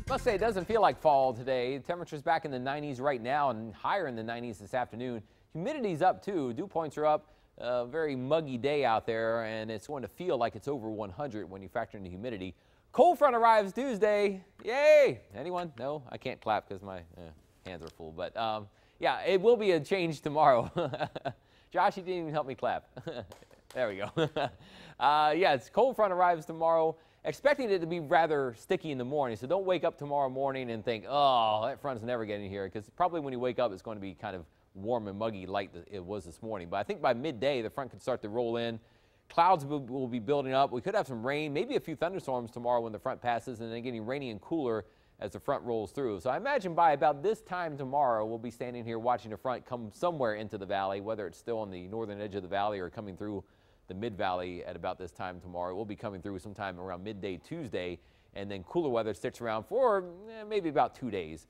Must say it doesn't feel like fall today. Temperatures back in the 90s right now and higher in the 90s this afternoon. Humidity's up too. Dew points are up. A very muggy day out there, and it's going to feel like it's over 100 when you factor in the humidity. Cold front arrives Tuesday. Yay! Anyone? No, I can't clap because my hands are full. But yeah, it will be a change tomorrow. Josh, you didn't even help me clap. There we go. Yeah, it's cold front arrives tomorrow. Expecting it to be rather sticky in the morning, so don't wake up tomorrow morning and think, oh, that front's never getting here, because probably when you wake up, it's going to be kind of warm and muggy like it was this morning. But I think by midday, the front could start to roll in. Clouds will be building up. We could have some rain, maybe a few thunderstorms tomorrow when the front passes, and then getting rainy and cooler as the front rolls through. So I imagine by about this time tomorrow, we'll be standing here watching the front come somewhere into the valley, whether it's still on the northern edge of the valley or coming through the mid-valley at about this time tomorrow. It will be coming through sometime around midday Tuesday, and then cooler weather sticks around for maybe about 2 days.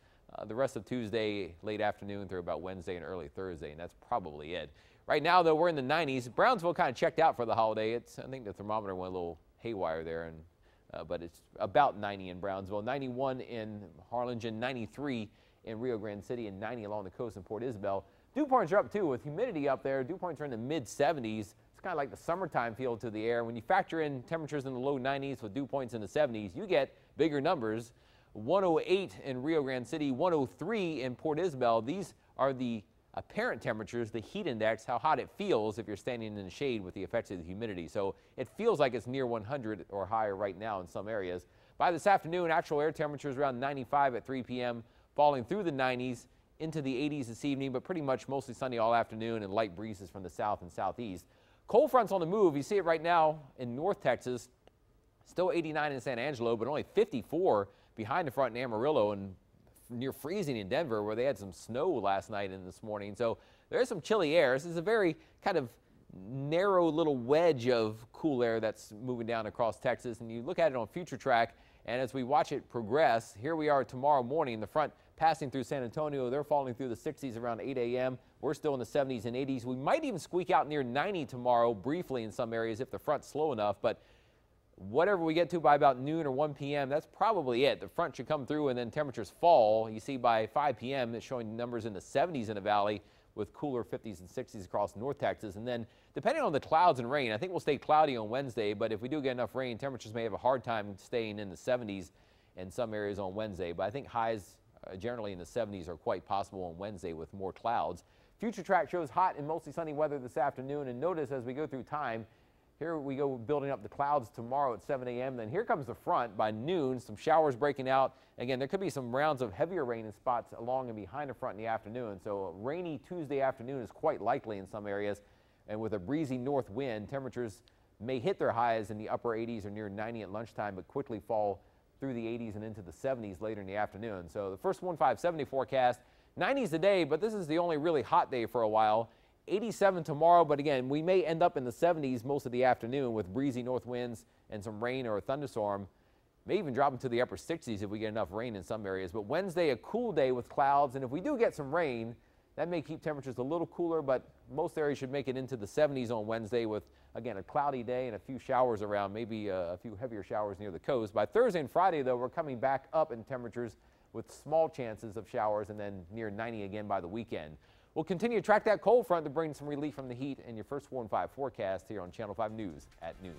The rest of Tuesday, late afternoon through about Wednesday and early Thursday, and that's probably it. Right now, though, we're in the 90s. Brownsville kind of checked out for the holiday. I think the thermometer went a little haywire there, but it's about 90 in Brownsville, 91 in Harlingen, 93 in Rio Grande City, and 90 along the coast in Port Isabel. Dew points are up, too, with humidity up there. Dew points are in the mid-70s. It's kind of like the summertime feel to the air. When you factor in temperatures in the low 90s with dew points in the 70s, you get bigger numbers. 108 in Rio Grande City, 103 in Port Isabel. These are the apparent temperatures, the heat index, how hot it feels if you're standing in the shade with the effects of the humidity. So it feels like it's near 100 or higher right now in some areas. By this afternoon, actual air temperatures around 95 at 3 p.m., falling through the 90s into the 80s this evening, but pretty much mostly sunny all afternoon and light breezes from the south and southeast. Cold front's on the move. You see it right now in North Texas. Still 89 in San Angelo, but only 54 behind the front in Amarillo and near freezing in Denver, where they had some snow last night and this morning. So there's some chilly air. This is a very kind of narrow little wedge of cool air that's moving down across Texas. And you look at it on Future Track, and as we watch it progress, here we are tomorrow morning. The front passing through San Antonio. They're falling through the 60s around 8 a.m. We're still in the 70s and 80s. We might even squeak out near 90 tomorrow briefly in some areas if the front's slow enough. But whatever we get to by about noon or 1 p.m., that's probably it. The front should come through and then temperatures fall. You see by 5 p.m. it's showing numbers in the 70s in the valley with cooler 50s and 60s across North Texas. And then depending on the clouds and rain, I think we'll stay cloudy on Wednesday, but if we do get enough rain, temperatures may have a hard time staying in the 70s in some areas on Wednesday. But I think highs generally in the 70s are quite possible on Wednesday with more clouds. Future Track shows hot and mostly sunny weather this afternoon. And notice as we go through time, here we go building up the clouds tomorrow at 7 a.m. Then here comes the front by noon, some showers breaking out. Again, there could be some rounds of heavier rain in spots along and behind the front in the afternoon. So a rainy Tuesday afternoon is quite likely in some areas. And with a breezy north wind, temperatures may hit their highs in the upper 80s or near 90 at lunchtime, but quickly fall through the 80s and into the 70s later in the afternoon. So the first 1570 forecast, 90s today, but this is the only really hot day for a while. 87 tomorrow, but again, we may end up in the 70s most of the afternoon with breezy north winds and some rain or a thunderstorm. May even drop into the upper 60s if we get enough rain in some areas. But Wednesday, a cool day with clouds, and if we do get some rain, that may keep temperatures a little cooler, but most areas should make it into the 70s on Wednesday with, again, a cloudy day and a few showers around, maybe a few heavier showers near the coast. By Thursday and Friday, though, we're coming back up in temperatures with small chances of showers and then near 90 again by the weekend. We'll continue to track that cold front to bring some relief from the heat in your first 4 and 5 forecast here on Channel 5 News at noon.